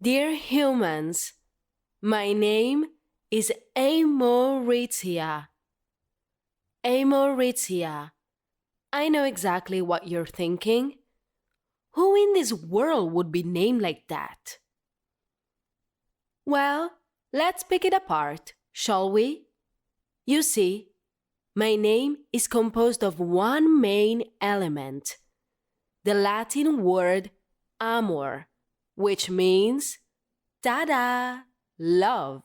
Dear humans, my name is Amorithia. Amorithia. I know exactly what you're thinking. Who in this world would be named like that? Well, let's pick it apart, shall we? You see, my name is composed of one main element, the Latin word amor, which means, ta-da, love.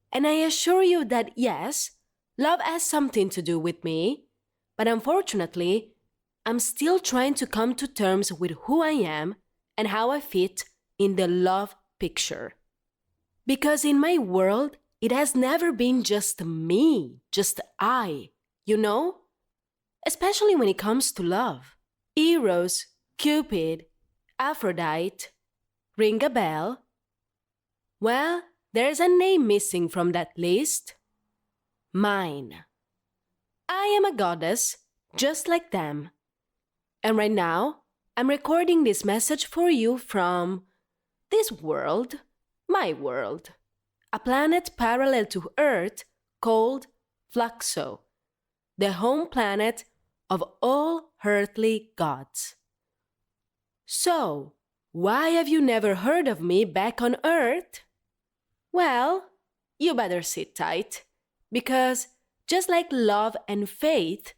And I assure you that yes, love has something to do with me, but unfortunately, I'm still trying to come to terms with who I am and how I fit in the love picture. Because in my world, it has never been just me, just I, you know? Especially when it comes to love. Eros, Cupid, Aphrodite, ring a bell? Well, there's a name missing from that list. Mine. I am a goddess, just like them. And right now, I'm recording this message for you from this world, my world, a planet parallel to Earth called Fluxo, the home planet of all earthly gods. So, why have you never heard of me back on Earth? Well, you better sit tight, because just like love and faith,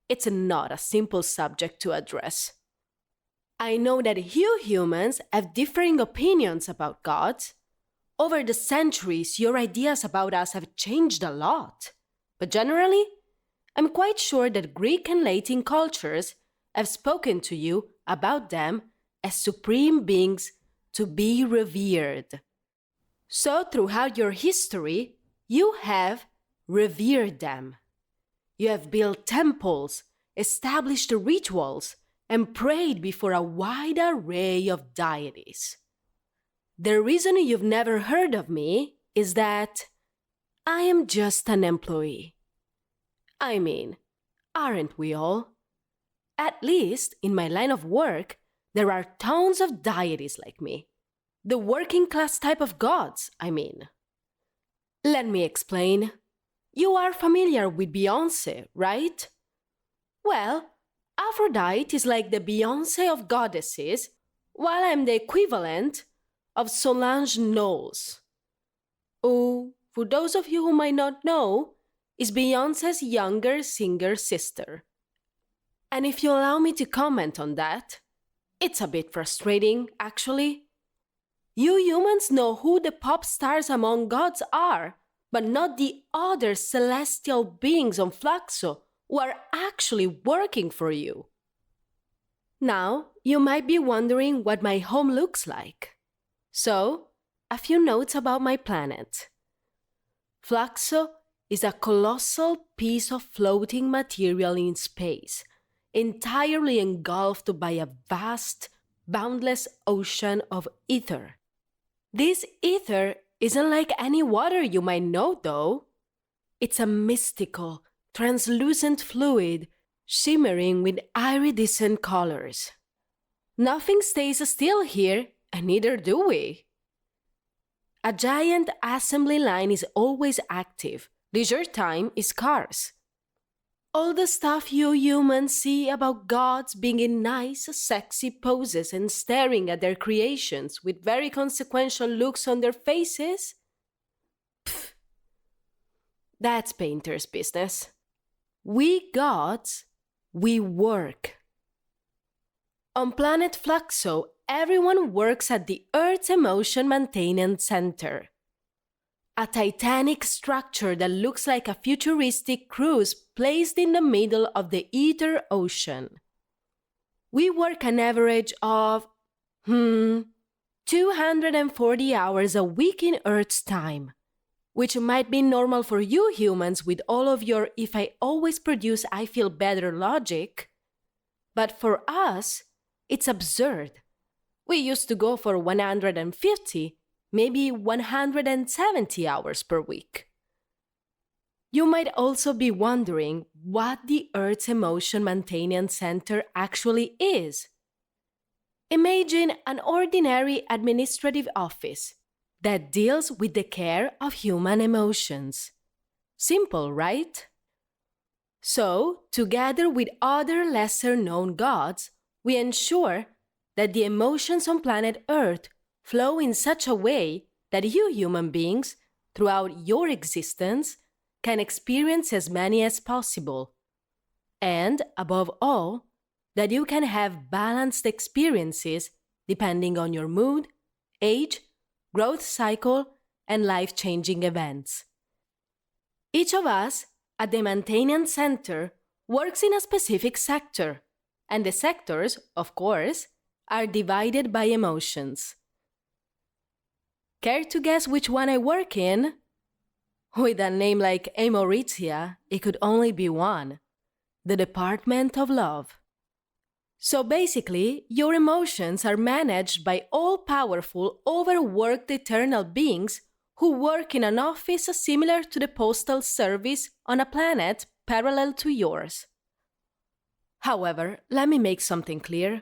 it's not a simple subject to address. I know that you humans have differing opinions about gods. Over the centuries, your ideas about us have changed a lot. But generally, I'm quite sure that Greek and Latin cultures have spoken to you about them as supreme beings to be revered. So throughout your history, you have revered them. You have built temples, established rituals, and prayed before a wide array of deities. The reason you've never heard of me is that I am just an employee. I mean, aren't we all? At least in my line of work, there are tons of deities like me. The working class type of gods, I mean. Let me explain. You are familiar with Beyoncé, right? Well, Aphrodite is like the Beyoncé of goddesses, while I'm the equivalent of Solange Knowles, who, for those of you who might not know, is Beyoncé's younger singer sister. And if you allow me to comment on that, it's a bit frustrating, actually. You humans know who the pop stars among gods are, but not the other celestial beings on Fluxo who are actually working for you. Now, you might be wondering what my home looks like. So, a few notes about my planet. Fluxo is a colossal piece of floating material in space, entirely engulfed by a vast, boundless ocean of ether. This ether isn't like any water you might know, though. It's a mystical, translucent fluid shimmering with iridescent colors. Nothing stays still here, and neither do we. A giant assembly line is always active. Leisure time is scarce. All the stuff you humans see about gods being in nice, sexy poses and staring at their creations with very consequential looks on their faces? Pfft. That's painter's business. We gods, we work. On planet Fluxo, everyone works at the Earth's Emotion Maintenance Center, a titanic structure that looks like a futuristic cruise placed in the middle of the ether ocean. We work an average of, 240 hours a week in Earth's time, which might be normal for you humans with all of your if I always produce I feel better logic, but for us, it's absurd. We used to go for 150, maybe 170 hours per week. You might also be wondering what the Earth's Emotion Maintenance Center actually is. Imagine an ordinary administrative office that deals with the care of human emotions. Simple, right? So, together with other lesser-known gods, we ensure that the emotions on planet Earth flow in such a way that you human beings, throughout your existence, can experience as many as possible. And, above all, that you can have balanced experiences depending on your mood, age, growth cycle, and life-changing events. Each of us at the maintenance center works in a specific sector, and the sectors, of course, are divided by emotions. Care to guess which one I work in? With a name like Amorithia, it could only be one: the Department of Love. So basically, your emotions are managed by all-powerful, overworked eternal beings who work in an office similar to the postal service on a planet parallel to yours. However, let me make something clear.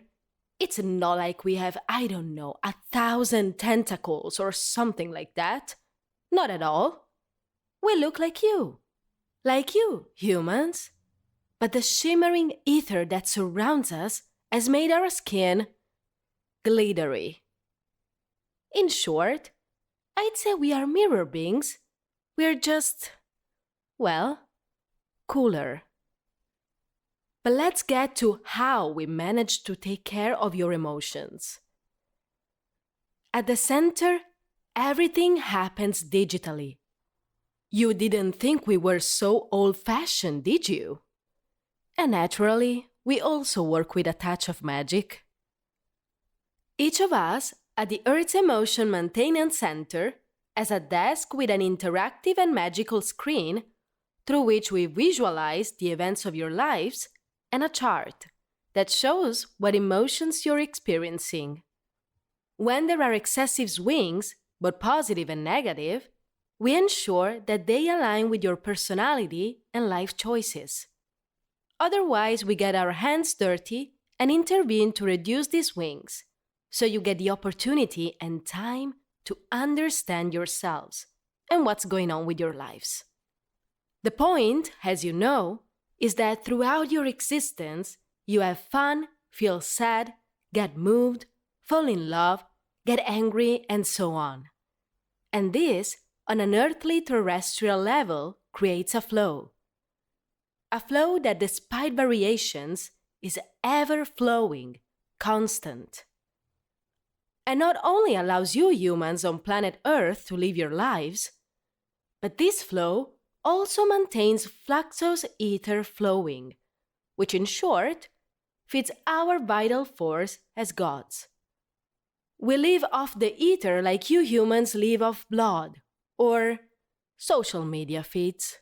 It's not like we have, 1,000 tentacles or something like that. Not at all. We look like you, humans. But the shimmering ether that surrounds us has made our skin glittery. In short, I'd say we are mirror beings. We're just, cooler. But let's get to how we manage to take care of your emotions. At the center, everything happens digitally. You didn't think we were so old-fashioned, did you? And naturally, we also work with a touch of magic. Each of us at the Earth's Emotion Maintenance Center has a desk with an interactive and magical screen through which we visualize the events of your lives and a chart that shows what emotions you're experiencing. When there are excessive swings, both positive and negative, we ensure that they align with your personality and life choices. Otherwise, we get our hands dirty and intervene to reduce these swings, so you get the opportunity and time to understand yourselves and what's going on with your lives. The point, as you know, is that throughout your existence, you have fun, feel sad, get moved, fall in love, get angry, and so on. And this, on an earthly terrestrial level, creates a flow. A flow that, despite variations, is ever-flowing, constant. And not only allows you humans on planet Earth to live your lives, but this flow also maintains fluxus ether flowing, which in short, feeds our vital force as gods. We live off the ether like you humans live off blood, or social media feeds.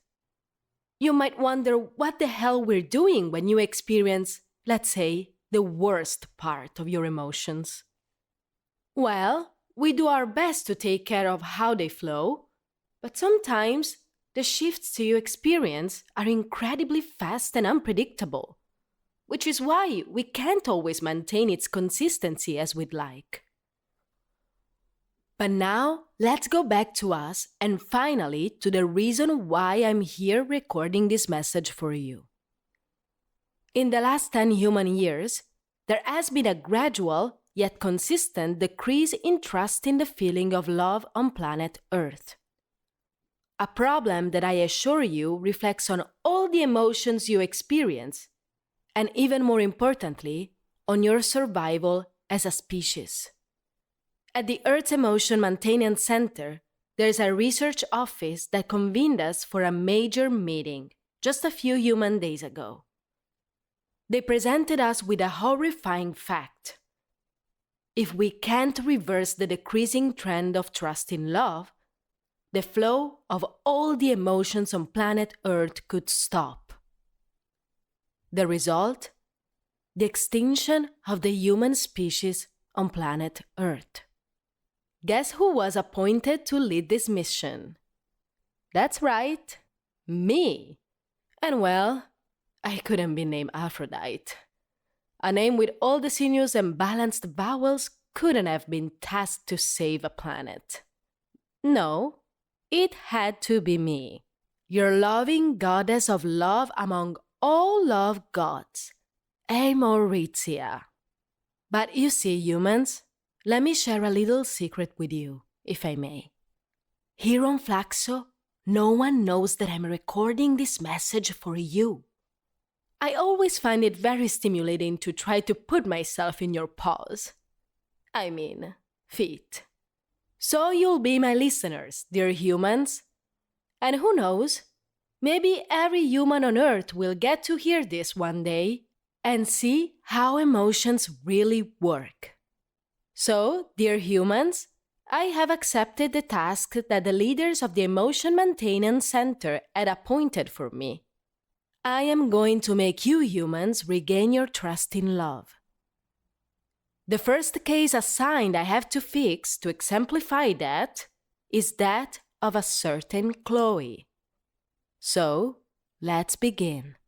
You might wonder what the hell we're doing when you experience, let's say, the worst part of your emotions. Well, we do our best to take care of how they flow, but sometimes the shifts you experience are incredibly fast and unpredictable, which is why we can't always maintain its consistency as we'd like. But now, let's go back to us and finally to the reason why I'm here recording this message for you. In the last 10 human years, there has been a gradual yet consistent decrease in trust in the feeling of love on planet Earth. A problem that I assure you reflects on all the emotions you experience, and even more importantly, on your survival as a species. At the Earth's Emotion Maintenance Center, there's a research office that convened us for a major meeting just a few human days ago. They presented us with a horrifying fact. If we can't reverse the decreasing trend of trust in love, the flow of all the emotions on planet Earth could stop. The result? The extinction of the human species on planet Earth. Guess who was appointed to lead this mission? That's right, me. And well, I couldn't be named Aphrodite. A name with all the sinews and balanced vowels couldn't have been tasked to save a planet. No, it had to be me, your loving goddess of love among all love gods, Amorithia. But you see, humans, let me share a little secret with you, if I may. Here on Flaxo, no one knows that I'm recording this message for you. I always find it very stimulating to try to put myself in your paws. I mean, feet. So you'll be my listeners, dear humans. And who knows, maybe every human on Earth will get to hear this one day and see how emotions really work. So, dear humans, I have accepted the task that the leaders of the Emotion Maintenance Center had appointed for me. I am going to make you humans regain your trust in love. The first case assigned I have to fix to exemplify that is that of a certain Chloe. So, let's begin.